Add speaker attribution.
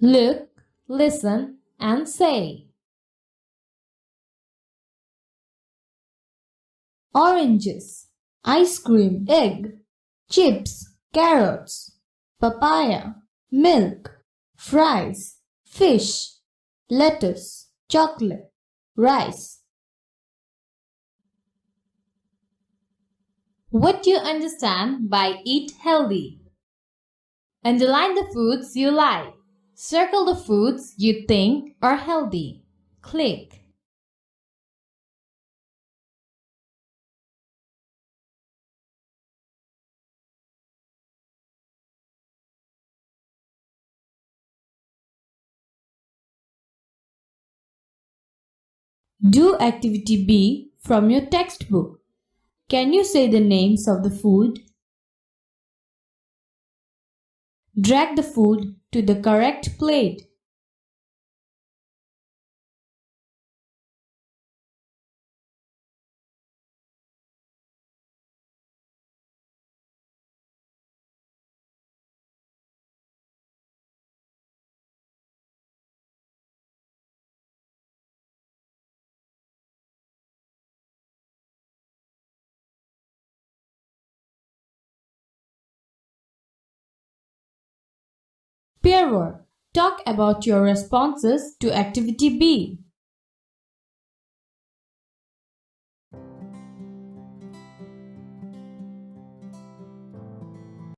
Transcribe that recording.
Speaker 1: Look, listen, and say. Oranges, ice cream, egg, chips, carrots, papaya, milk, fries, fish, lettuce, chocolate, rice. What do you understand by eat healthy? Underline the foods you like. Circle the foods you think are healthy. Click. Do activity B from your textbook. Can you say the names of the food? Drag the food to the correct plate. Pair work. Talk about your responses to activity B.